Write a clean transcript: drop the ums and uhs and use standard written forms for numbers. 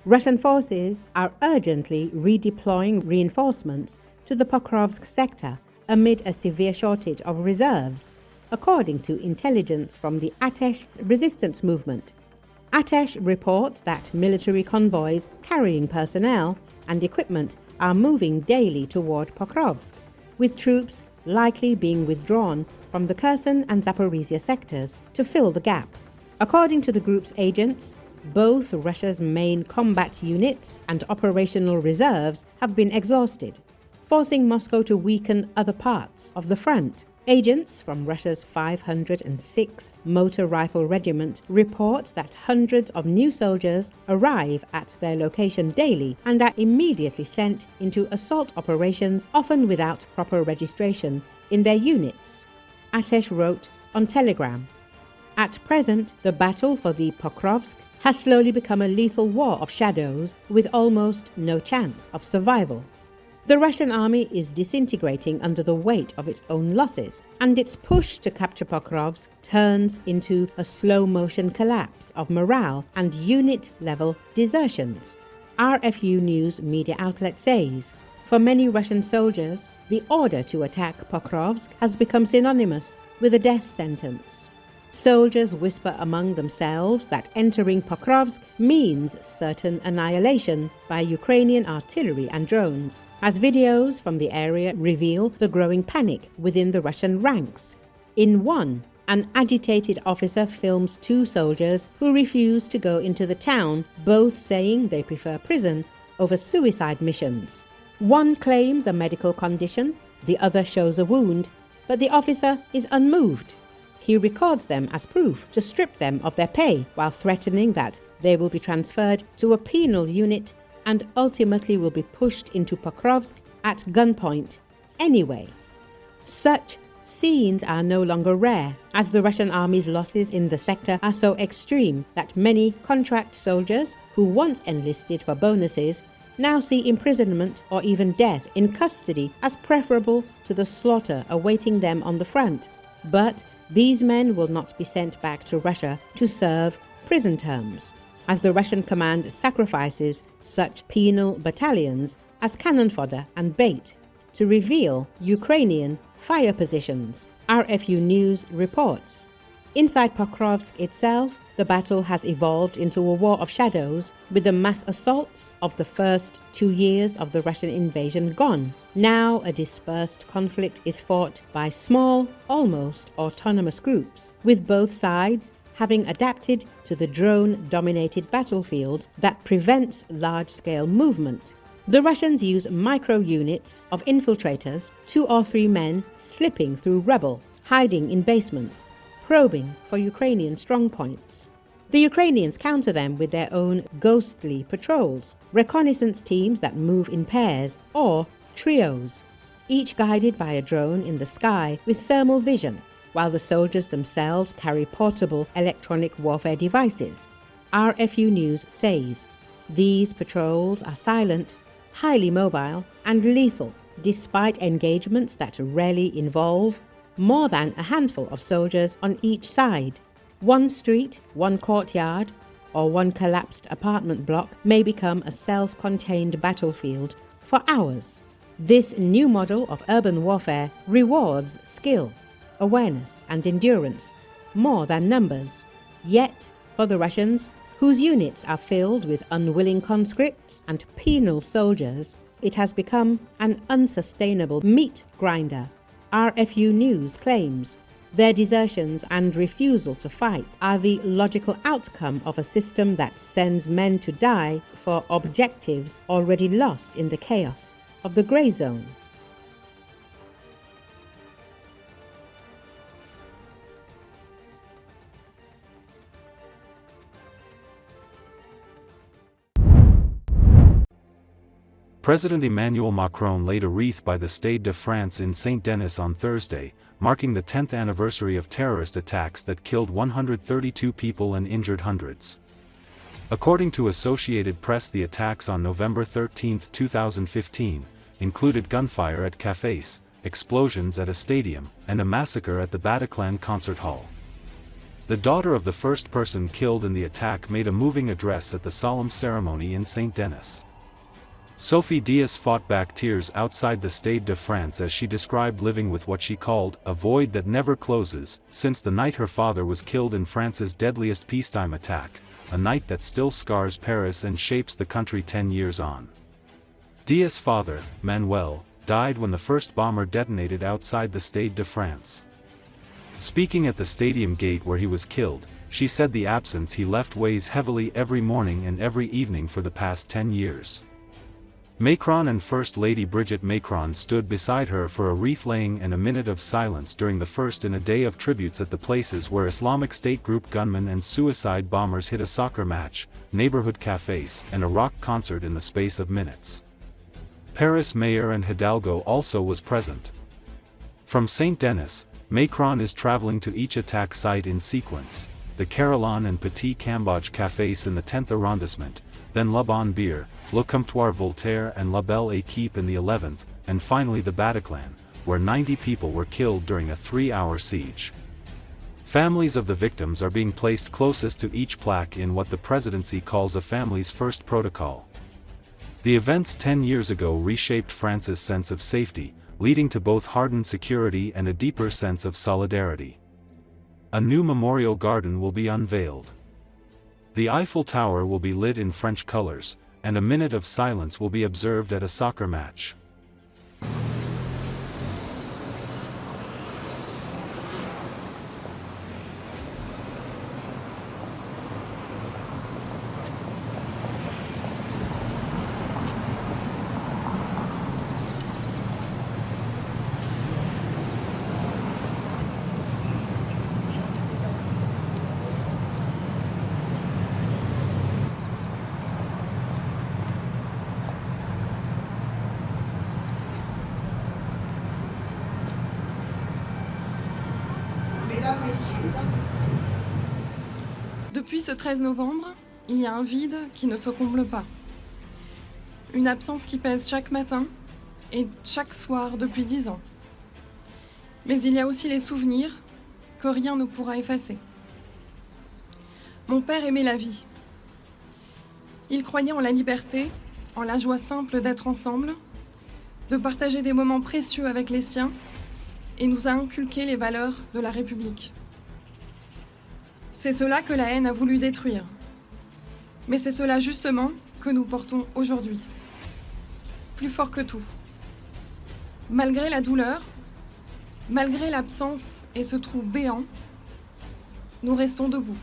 Russian forces are urgently redeploying reinforcements to the Pokrovsk sector amid a severe shortage of reserves, according to intelligence from the Atesh resistance movement. Atesh reports that military convoys carrying personnel and equipment are moving daily toward Pokrovsk, with troops likely being withdrawn from the Kherson and Zaporizhia sectors to fill the gap. According to the group's agents, both Russia's main combat units and operational reserves have been exhausted, forcing Moscow to weaken other parts of the front. Agents from Russia's 506th Motor Rifle Regiment report that hundreds of new soldiers arrive at their location daily and are immediately sent into assault operations, often without proper registration in their units, Atesh wrote on Telegram. At present, the battle for the Pokrovsk has slowly become a lethal war of shadows with almost no chance of survival. The Russian army is disintegrating under the weight of its own losses, and its push to capture Pokrovsk turns into a slow-motion collapse of morale and unit-level desertions. RFU News media outlet says, for many Russian soldiers, the order to attack Pokrovsk has become synonymous with a death sentence. Soldiers whisper among themselves that entering Pokrovsk means certain annihilation by Ukrainian artillery and drones, as videos from the area reveal the growing panic within the Russian ranks. In one, an agitated officer films two soldiers who refuse to go into the town, both saying they prefer prison over suicide missions. One claims a medical condition, the other shows a wound, but the officer is unmoved. He records them as proof to strip them of their pay, while threatening that they will be transferred to a penal unit and ultimately will be pushed into Pokrovsk at gunpoint anyway. Such scenes are no longer rare, as the Russian army's losses in the sector are so extreme that many contract soldiers who once enlisted for bonuses now see imprisonment or even death in custody as preferable to the slaughter awaiting them on the front. But these men will not be sent back to Russia to serve prison terms, as the Russian command sacrifices such penal battalions as cannon fodder and bait to reveal Ukrainian fire positions, RFU News reports. Inside Pokrovsk itself, the battle has evolved into a war of shadows, with the mass assaults of the first 2 years of the Russian invasion gone. Now a dispersed conflict is fought by small, almost autonomous groups, with both sides having adapted to the drone-dominated battlefield that prevents large-scale movement. The Russians use micro-units of infiltrators, 2 or 3 men slipping through rubble, hiding in basements, probing for Ukrainian strongpoints. The Ukrainians counter them with their own ghostly patrols, reconnaissance teams that move in pairs or trios, each guided by a drone in the sky with thermal vision, while the soldiers themselves carry portable electronic warfare devices. RFU News says these patrols are silent, highly mobile, and lethal, despite engagements that rarely involve more than a handful of soldiers on each side. One street, one courtyard, or one collapsed apartment block may become a self-contained battlefield for hours. This new model of urban warfare rewards skill, awareness, and endurance more than numbers. Yet, for the Russians, whose units are filled with unwilling conscripts and penal soldiers, it has become an unsustainable meat grinder. RFU News claims their desertions and refusal to fight are the logical outcome of a system that sends men to die for objectives already lost in the chaos of the grey zone. President Emmanuel Macron laid a wreath by the Stade de France in Saint-Denis on Thursday, marking the 10th anniversary of terrorist attacks that killed 132 people and injured hundreds. According to Associated Press, the attacks on November 13, 2015, included gunfire at cafes, explosions at a stadium, and a massacre at the Bataclan concert hall. The daughter of the first person killed in the attack made a moving address at the solemn ceremony in Saint Denis. Sophie Diaz fought back tears outside the Stade de France as she described living with what she called a void that never closes, since the night her father was killed in France's deadliest peacetime attack, a night that still scars Paris and shapes the country 10 years on. Diaz's father, Manuel, died when the first bomber detonated outside the Stade de France. Speaking at the stadium gate where he was killed, she said the absence he left weighs heavily every morning and every evening for the past 10 years. Macron and First Lady Brigitte Macron stood beside her for a wreath-laying and a minute of silence during the first in a day of tributes at the places where Islamic State group gunmen and suicide bombers hit a soccer match, neighborhood cafes, and a rock concert in the space of minutes. Paris Mayor Anne Hidalgo also was present. From Saint Denis, Macron is traveling to each attack site in sequence, the Carillon and Petit Cambodge cafes in the 10th arrondissement, then La Bonne Bière, Le Comptoir Voltaire and La Belle Équipe in the 11th, and finally the Bataclan, where 90 people were killed during a 3-hour siege. Families of the victims are being placed closest to each plaque in what the presidency calls a family's first protocol. The events 10 years ago reshaped France's sense of safety, leading to both hardened security and a deeper sense of solidarity. A new memorial garden will be unveiled. The Eiffel Tower will be lit in French colors, and a minute of silence will be observed at a soccer match. Depuis ce 13 novembre, il y a un vide qui ne se comble pas. Une absence qui pèse chaque matin et chaque soir depuis 10 ans. Mais il y a aussi les souvenirs que rien ne pourra effacer. Mon père aimait la vie. Il croyait en la liberté, en la joie simple d'être ensemble, de partager des moments précieux avec les siens, et nous a inculqué les valeurs de la République. C'est cela que la haine a voulu détruire. Mais c'est cela justement que nous portons aujourd'hui. Plus fort que tout. Malgré la douleur, malgré l'absence et ce trou béant, nous restons debout.